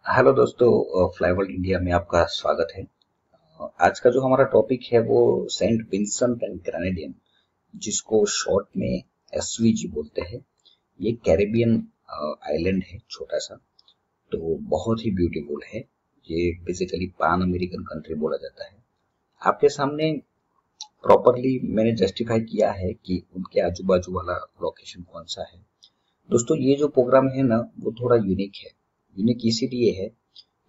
Hello दोस्तों, फ्लाईवर्ल्ड India में आपका स्वागत है। आज का जो हमारा टॉपिक है वो सेंट विंसेंट एंड ग्रेनेडियन, जिसको शॉर्ट में एसवीजी बोलते हैं। ये कैरेबियन आइलैंड है, छोटा सा। तो बहुत ही ब्यूटीफुल है। ये बेसिकली पान अमेरिकन कंट्री बोला जाता है। आपके सामने प्रॉपरली मैंने जस्टिफाई किया है कि उनके आजू बाजू वाला लोकेशन कौन सा है। दोस्तों, ये जो प्रोग्राम है ना, वो थोड़ा यूनिक है। यूनिक इसीलिए है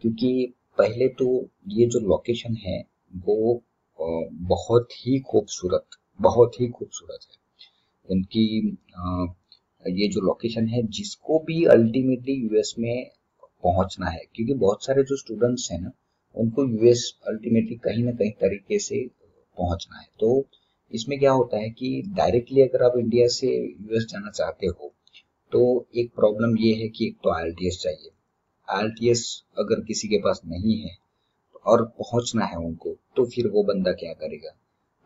क्योंकि पहले तो ये जो लोकेशन है वो बहुत ही खूबसूरत है। उनकी ये जो लोकेशन है, जिसको भी अल्टीमेटली यूएस में पहुंचना है, क्योंकि बहुत सारे जो स्टूडेंट्स हैं ना, उनको यूएस अल्टीमेटली कहीं ना कहीं तरीके से पहुंचना है। तो इसमें क्या होता है कि डायरेक्टली अगर आप इंडिया से यूएस जाना चाहते हो तो एक प्रॉब्लम ये है कि एक तो आईएलटीएस चाहिए। आईएलटीएस अगर किसी के पास नहीं है और पहुंचना है उनको, तो फिर वो बंदा क्या करेगा।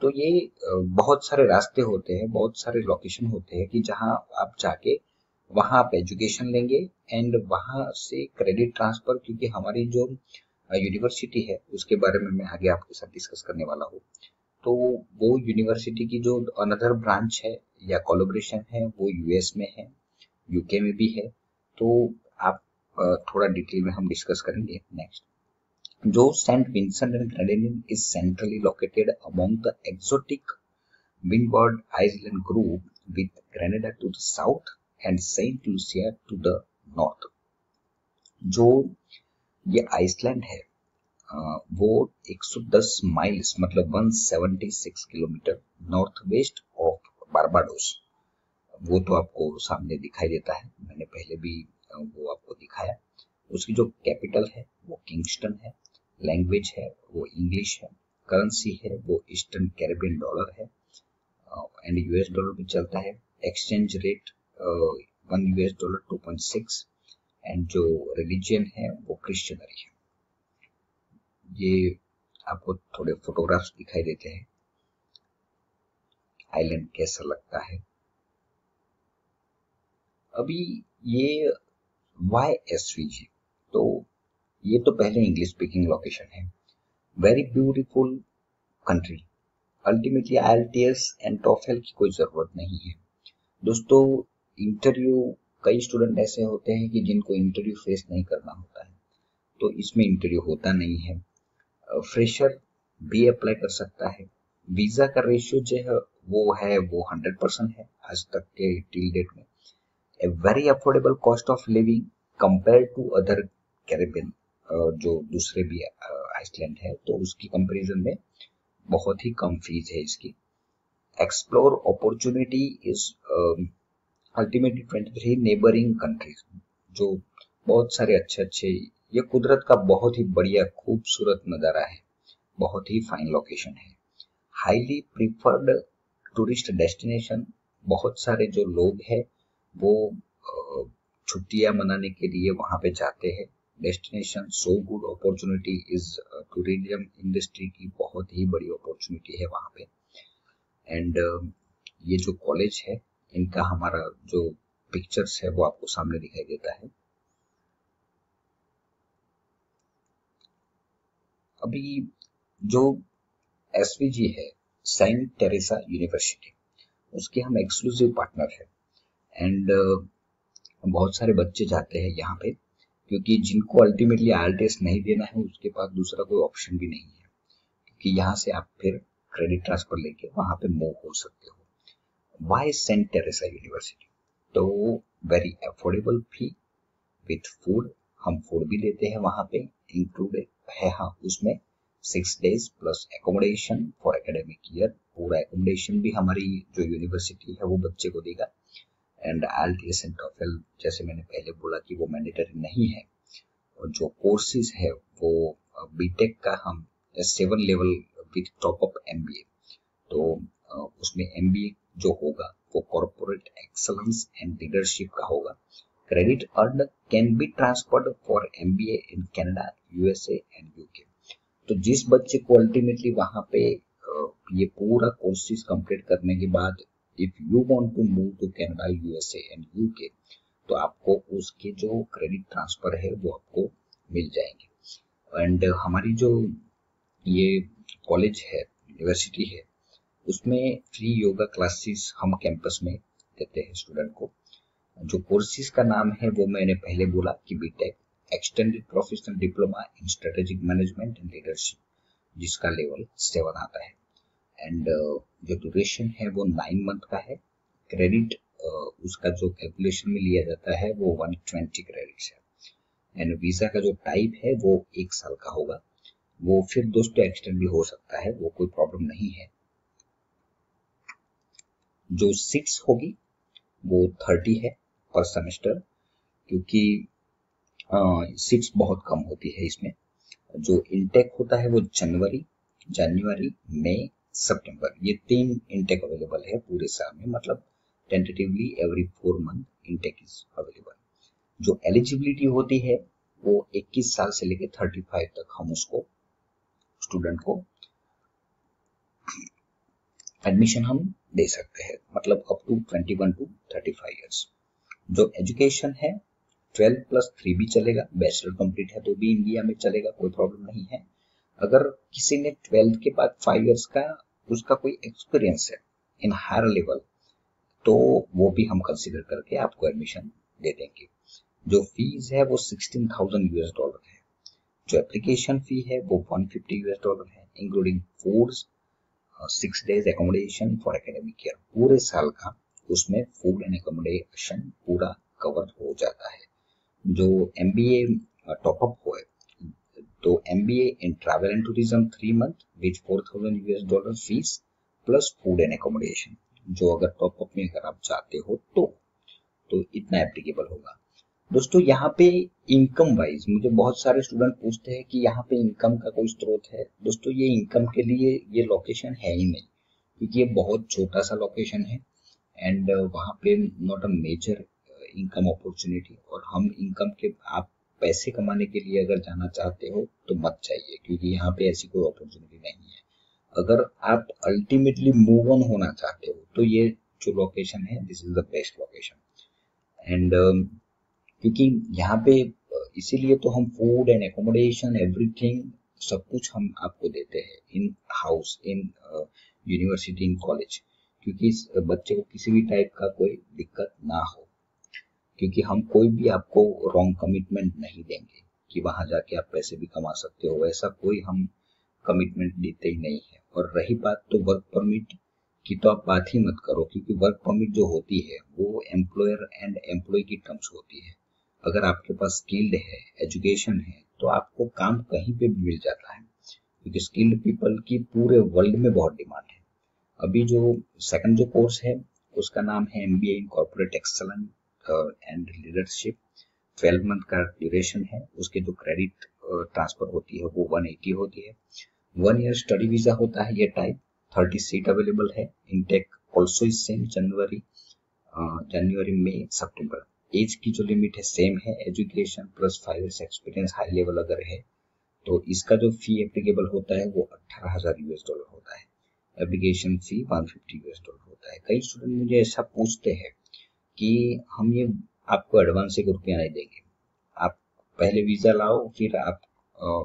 तो ये बहुत सारे रास्ते होते हैं, बहुत सारे लोकेशन होते हैं कि जहां आप जाके वहां आप एजुकेशन लेंगे एंड वहां से क्रेडिट ट्रांसफर, क्योंकि हमारी जो यूनिवर्सिटी है उसके बारे में मैं आगे आपके साथ डिस्कस करने वाला हूँ। तो वो यूनिवर्सिटी की जो अनदर ब्रांच है या कोलैबोरेशन है वो यूएस में है, यूके में भी है। तो आप थोड़ा डिटेल में हम डिस्कस करेंगे नेक्स्ट। जो Saint Vincent and Grenadine is centrally located among the exotic Windward Island group, with Grenada to the south and Saint Lucia to the north। जो ये आइसलैंड है वो 110 माइल्स मतलब 176 kilometre north west of Barbados. वो तो आपको सामने दिखाई देता है, मैंने पहले भी वो आपको दिखाया। उसकी जो कैपिटल है वो किंगस्टन है। लैंग्वेज है वो इंग्लिश है। करेंसी है वो ईस्टर्न कैरेबियन डॉलर है एंड यूएस डॉलर भी चलता है। Exchange rate 1 US dollar 2.6। And जो रिलीजियन है वो क्रिश्चियनरी है। ये आपको थोड़े फोटोग्राफ्स दिखाई देते हैं, आइलैंड कैसा लगता है। अभी ये वाई एसवीजी, तो ये तो पहले इंग्लिश स्पीकिंग लोकेशन है। Very beautiful country. Ultimately IELTS and TOEFL की कोई जरूरत नहीं है दोस्तों। इंटरव्यू, कई स्टूडेंट ऐसे होते हैं कि जिनको इंटरव्यू फेस नहीं करना होता है, तो इसमें इंटरव्यू होता नहीं है। फ्रेशर भी अप्लाई कर सकता है। वीजा का रेशियो जो है वो 100% है आज तक के टिल डेट में। A very affordable cost of living compare to other Caribbean, जो दूसरे भी आइसलैंड है तो उसकी कंपैरिजन में बहुत ही कम फीस है इसकी। Explore opportunity is ultimately 23 neighbouring countries. जो बहुत सारे अच्छे अच्छे, ये कुदरत का बहुत ही बढ़िया खूबसूरत नजारा है, बहुत ही फाइन लोकेशन है। Highly preferred tourist destination. बहुत सारे जो लोग हैं वो छुट्टियां मनाने के लिए वहां पे जाते हैं। Destination so good, opportunity is tourism industry की बहुत ही बड़ी अपॉर्चुनिटी है वहां पे। एंड ये जो कॉलेज है, इनका हमारा जो पिक्चर्स है वो आपको सामने दिखाई देता है। अभी जो एसवीजी है, सेंट टेरेसा यूनिवर्सिटी, उसके हम एक्सक्लूसिव पार्टनर है। एंड बहुत सारे बच्चे जाते हैं यहाँ पे, क्योंकि जिनको अल्टीमेटली आईएलटीएस नहीं देना है उसके पास दूसरा कोई ऑप्शन भी नहीं है, क्योंकि यहाँ से आप फिर क्रेडिट ट्रांसफर लेके वहां पे मूव हो सकते हो। वाई सेंट टेरेसा यूनिवर्सिटी, तो very affordable fee with food. हम फूड भी देते हैं वहां पे, इंक्लूडेड है हाँ उसमें 6 days plus accommodation for academic year. पूरा एकोमोडेशन भी हमारी जो यूनिवर्सिटी है वो बच्चे को देगा। एंड आईएलटीएस एंड टॉफेल, जैसे मैंने पहले बोला कि वो मैंडेटरी नहीं है। और जो कोर्सेज है वो बीटेक का हम 7 level with top up MBA. तो उसमें एमबीए जो होगा वो कॉर्पोरेट एक्सलेंस एंड लीडरशिप का होगा। Credit earn can be transferred for MBA in Canada, USA and UK. तो जिस बच्चे को अल्टीमेटली वहां पे ये पूरा कोर्सेज कंप्लीट करने के बाद if you want to move to Canada, USA and UK, तो आपको उसके जो क्रेडिट ट्रांसफर है वो आपको मिल जाएंगे। एंड हमारी जो ये कॉलेज है, यूनिवर्सिटी है, उसमें फ्री योगा क्लासेस हम कैंपस में देते हैं स्टूडेंट को। जो कोर्सेज का नाम है वो मैंने पहले बोला कि BTech extended professional diploma in strategic management and leadership, जिसका लेवल 7 आता है। एंड जो ड्यूरेशन है वो 9 मंथ का है। क्रेडिट उसका जो कैलकुलेशन में लिया जाता है वो 120 क्रेडिट्स है। एंड वीजा का जो टाइप है वो 1 साल का होगा। वो फिर दोस्तों एक्सटेंड भी हो सकता है, वो कोई प्रॉब्लम नहीं है। जो सीट्स होगी वो 30 है पर सेमेस्टर, क्योंकि सीट्स बहुत कम होती है इसमें। जो इनटेक होता है वो जनवरी, मई, सितंबर, ये 3 इनटेक अवेलेबल है पूरे साल में, मतलब tentatively every 4 month intake is available. जो एलिजिबिलिटी होती है वो 21 साल से लेकर 35 तक हम उसको स्टूडेंट को एडमिशन हम दे सकते हैं, मतलब अप टू 21 to 35 इयर्स। जो एजुकेशन है 12+3 भी चलेगा, बैचलर कंप्लीट है तो भी इंडिया में चलेगा, कोई प्रॉब्लम नहीं है। अगर किसी ने 12th के बाद 5 इयर्स का उसका कोई एक्सपीरियंस है इन हायर लेवल, तो वो भी हम कंसीडर करके आपको एडमिशन दे देंगे। जो फीस है वो $16,000 है। जो एप्लीकेशन फी है वो $150 है, including foods, 6 days accommodation for academic year, पूरे साल का उसमें फूड एंड एकोमोडेशन पूरा कवर हो जाता है। जो MBA टॉपअप हुए तो MBA in travel and tourism 3 month with $4,000 fees plus food and accommodation, जो अगर टॉपअप में अगर आप चाहते हो तो इतना एप्लीकेबल होगा। दोस्तों यहाँ पे इनकम वाइज मुझे बहुत सारे स्टूडेंट पूछते हैं कि यहाँ पे इनकम का कोई स्रोत है। दोस्तों ये इनकम के लिए ये लोकेशन है ही नहीं, क्योंकि ये बहुत छोटा सा लोकेशन है एंड वहाँ पे not a major income opportunity. और हम इनकम के आप पैसे कमाने के लिए अगर जाना चाहते हो तो मत जाइए, क्योंकि यहाँ पे ऐसी कोई अपॉर्चुनिटी नहीं है। अगर आप अल्टीमेटली मूव ऑन होना चाहते हो तो ये जो लोकेशन है this is the best location. And क्योंकि यहाँ पे इसीलिए तो हम फूड एंड एकोमोडेशन एवरीथिंग सब कुछ हम आपको देते हैं in house, in university, in college, क्योंकि इस बच्चे को किसी भी टाइप का कोई दिक्कत ना हो। क्योंकि हम कोई भी आपको रॉन्ग कमिटमेंट नहीं देंगे कि वहां जाके आप पैसे भी कमा सकते हो, ऐसा कोई हम कमिटमेंट देते ही नहीं है। और रही बात तो वर्क परमिट की, तो आप बात ही मत करो, क्योंकि वर्क परमिट जो होती है वो एम्प्लॉयर एंड एम्प्लॉय की टर्म्स होती है। अगर आपके पास स्किल्ड है, एजुकेशन है, तो आपको काम कहीं पे भी मिल जाता है, क्योंकि स्किल्ड पीपल की पूरे वर्ल्ड में बहुत डिमांड है। अभी जो सेकंड जो कोर्स है उसका नाम है MBA in corporate excellence and leadership. 12 month का ड्यूरेशन है। उसके जो क्रेडिट ट्रांसफर होती है वो 180 होती है। 1 ईयर स्टडी वीजा होता है ये टाइप। 30 सीट अवेलेबल है। इनटेक ऑल्सो इज सेम, जनवरी में सितंबर। एज की जो लिमिट है सेम है, education plus 5 years experience high level अगर है तो इसका जो फी एप्लीकेबल होता है वो $18,000 होता है। एप्लीकेशन फी $150 होता है। कई स्टूडेंट मुझे ऐसा पूछते हैं कि हम ये आपको एडवांस 1 रुपया नहीं देंगे, आप पहले वीजा लाओ फिर आप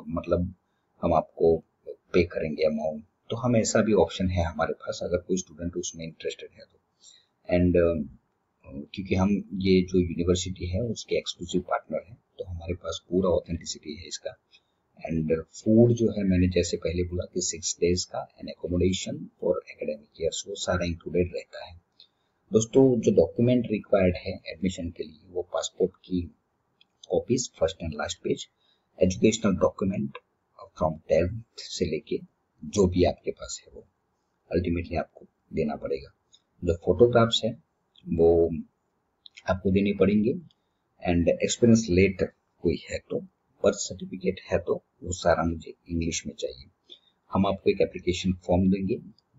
मतलब हम आपको पे करेंगे अमाउंट। तो हम ऐसा भी ऑप्शन है हमारे पास, अगर कोई स्टूडेंट उसमें इंटरेस्टेड है तो। एंड क्योंकि हम ये जो यूनिवर्सिटी है उसके एक्सक्लूसिव पार्टनर है, तो हमारे पास पूरा ऑथेंटिसिटी है इसका। एंड फूड जो है मैंने जैसे पहले बोला कि 6 days का and accommodation for academic years, वो सारा इंक्लूडेड रहता है। दोस्तों जो डॉक्यूमेंट रिक्वायर्ड है एडमिशन के लिए वो पासपोर्ट की copies first and last page, educational document from 10th से लेके जो भी आपके पास है वो अल्टीमेटली आपको देना पड़ेगा। जो फोटोग्राफ्स है वो आपको देने पड़ेंगे। एंड एक्सपीरियंस लेटर कोई है तो, बर्थ सर्टिफिकेट है तो वो सारा मुझे इंग्लिश में चाहिए। हम आपको एक एप्लीकेशन फॉर्म देंगे,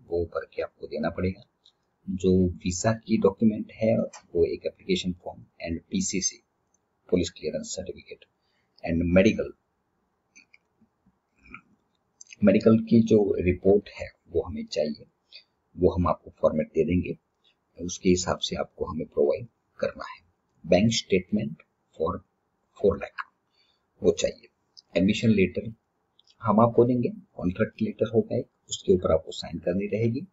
वो भर के आपको देना पड़ेगा। जो वीजा की डॉक्यूमेंट है वो एक application form and PCC police clearance certificate. And medical की जो रिपोर्ट है वो हमें चाहिए, वो हम आपको फॉर्मेट दे देंगे, उसके हिसाब से आपको हमें प्रोवाइड करना है। बैंक स्टेटमेंट फॉर 4 लाख वो चाहिए। एडमिशन लेटर हम आपको देंगे, कॉन्ट्रैक्ट लेटर होगा एक, उसके ऊपर आपको साइन करनी रहेगी।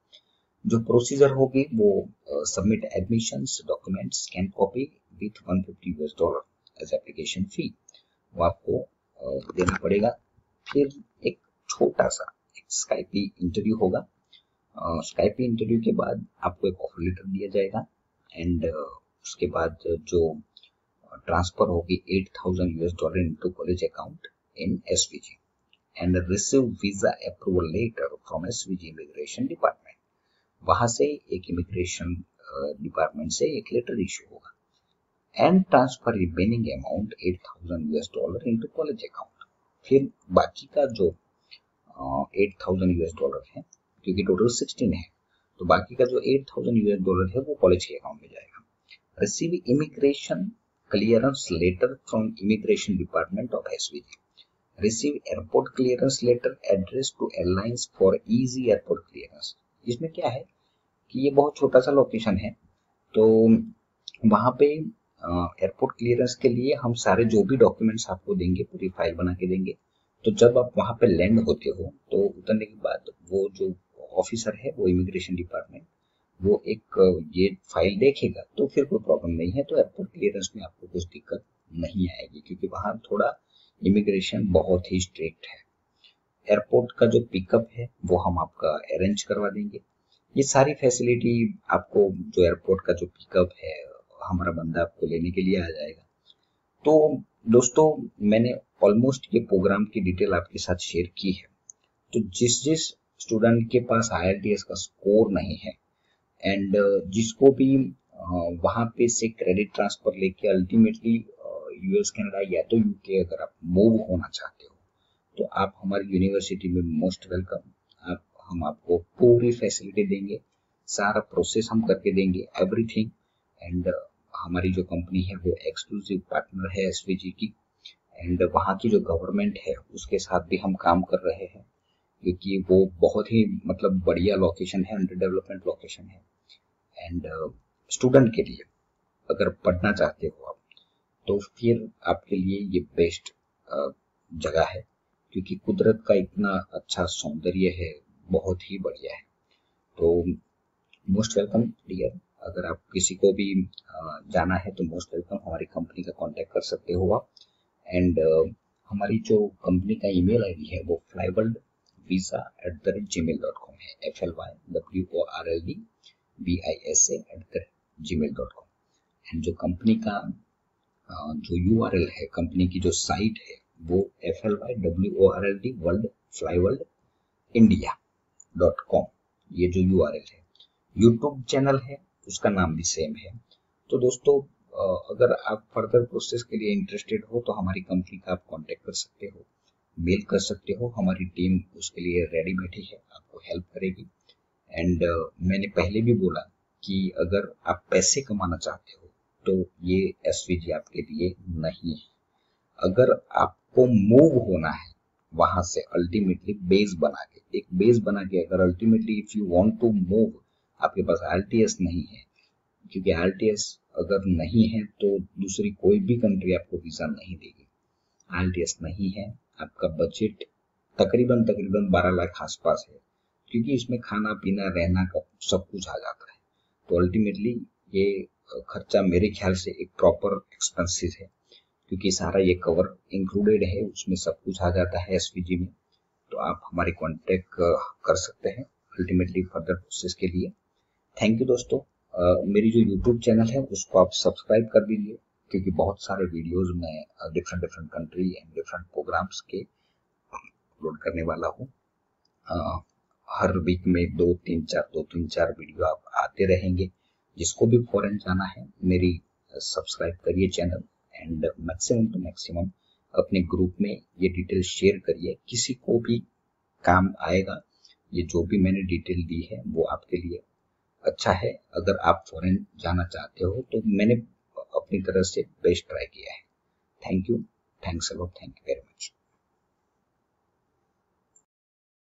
जो प्रोसीजर होगी वो submit admissions documents scan copy with $150 as application fee, वो आपको देना पड़ेगा। फिर एक छोटा सा एक स्काइपी इंटरव्यू होगा। स्काइपी इंटरव्यू के बाद आपको एक ऑफर लेटर दिया जाएगा एंड उसके बाद जो ट्रांसफर होगी $8,000 into college account in SVG and receive visa approval letter from SVG immigration department. वहां से एक इमिग्रेशन डिपार्टमेंट से एक लेटर इशू होगा and transfer remaining amount $8,000 into college account. फिर बाकी का जो $8,000 है, क्योंकि टोटल 16 है, तो बाकी का जो $8,000 है वो कॉलेज के अकाउंट में जाएगा। Receive immigration clearance letter from immigration department of SVG. Receive airport clearance letter address to airlines for easy airport clearance. इसमें क्या है कि ये बहुत छोटा सा लोकेशन है, तो वहां पे एयरपोर्ट क्लियरेंस के लिए हम सारे जो भी डॉक्यूमेंट्स आपको देंगे पूरी फाइल बना के देंगे। तो जब आप वहां पे लैंड होते हो तो उतरने के बाद वो जो ऑफिसर है वो इमिग्रेशन डिपार्टमेंट वो एक ये फाइल देखेगा, तो फिर कोई प्रॉब्लम नहीं है। तो एयरपोर्ट क्लियरेंस में आपको कुछ दिक्कत नहीं आएगी, क्योंकि वहां थोड़ा इमिग्रेशन बहुत ही स्ट्रिक्ट है। एयरपोर्ट का जो पिकअप है वो हम आपका अरेंज करवा देंगे। ये सारी फैसिलिटी आपको, जो एयरपोर्ट का जो पिकअप है, हमारा बंदा आपको लेने के लिए आ जाएगा। तो दोस्तों, मैंने ऑलमोस्ट ये प्रोग्राम की डिटेल आपके साथ शेयर की है। तो जिस जिस स्टूडेंट के पास IELTS का स्कोर नहीं है एंड जिसको भी वहां पे से क्रेडिट ट्रांसफर लेके अल्टीमेटली यूएस कनाडा या तो यूके अगर आप मूव होना चाहते हो, तो आप हमारी यूनिवर्सिटी में मोस्ट वेलकम। हम आपको पूरी फैसिलिटी देंगे, सारा प्रोसेस हम करके देंगे, एवरीथिंग। एंड हमारी जो कंपनी है वो एक्सक्लूसिव पार्टनर है एसवीजी की, एंड वहाँ की जो गवर्नमेंट है उसके साथ भी हम काम कर रहे हैं, क्योंकि वो बहुत ही मतलब बढ़िया लोकेशन है, अंडर डेवलपमेंट लोकेशन है। एंड स्टूडेंट के लिए अगर पढ़ना चाहते हो आप, तो फिर आपके लिए ये बेस्ट जगह है, क्योंकि कुदरत का इतना अच्छा सौंदर्य है, बहुत ही बढ़िया है। तो मोस्ट वेलकम डियर। अगर आप किसी को भी जाना है तो मोस्ट वेलकम, हमारी कंपनी का कांटेक्ट कर सकते हो आप। एंड हमारी जो कंपनी का ईमेल आईडी है वो flyworldvisa@gmail.com है, FLYWORLDVISA@gmail.com। एंड जो कंपनी का जो URL है, कंपनी की जो साइट है वो FLYWORLDflyworldindia.com, ये जो URL है। यूट्यूब चैनल है उसका नाम भी सेम है। तो दोस्तों, अगर आप फर्दर प्रोसेस के लिए इंटरेस्टेड हो तो हमारी कंपनी का आप कांटेक्ट कर सकते हो, मेल कर सकते हो। हमारी टीम उसके लिए रेडी बैठी है, आपको हेल्प करेगी। एंड मैंने पहले भी बोला कि अगर आप पैसे कमाना चाहते हो तो ये एसवीजी आपके लिए नहीं है। अगर आपको मूव होना है वहां से अल्टीमेटली बेस बना के, एक बेस बना के, अगर ultimately if you want to move, आपके पास IELTS नहीं है, क्योंकि IELTS अगर नहीं है तो दूसरी कोई भी कंट्री आपको वीजा नहीं देगी। IELTS नहीं है, आपका बजट तकरीबन 12 लाख आसपास है, क्योंकि इसमें खाना पीना रहना का सब कुछ आ जाता है। तो अल्टीमेटली ये खर्चा मेरे ख्याल से एक प्रॉपर एक्सपेंसेस है, क्योंकि सारा ये कवर इंक्लूडेड है, उसमें सब कुछ आ जाता है एसवीजी में। तो आप हमारे कांटेक्ट कर सकते हैं अल्टीमेटली फर्दर प्रोसेस के लिए। थैंक यू दोस्तों। मेरी जो यूट्यूब चैनल है उसको आप सब्सक्राइब कर दीजिए, क्योंकि बहुत सारे वीडियोस में different country and different programmes के अपलोड करने वाला हूँ। हर वीक में 2-3-4 वीडियो आप आते रहेंगे। जिसको भी फॉरेन जाना है मेरी सब्सक्राइब करिए channel, and maximum to maximum अपने ग्रुप में ये डिटेल शेयर करिए, किसी को भी काम आएगा। ये जो भी मैंने डिटेल दी है वो आपके लिए अच्छा है। अगर आप फॉरेन जाना चाहते हो तो मैंने अपनी तरफ से बेस्ट ट्राई किया है। Thank you, thanks a lot, thank you very much.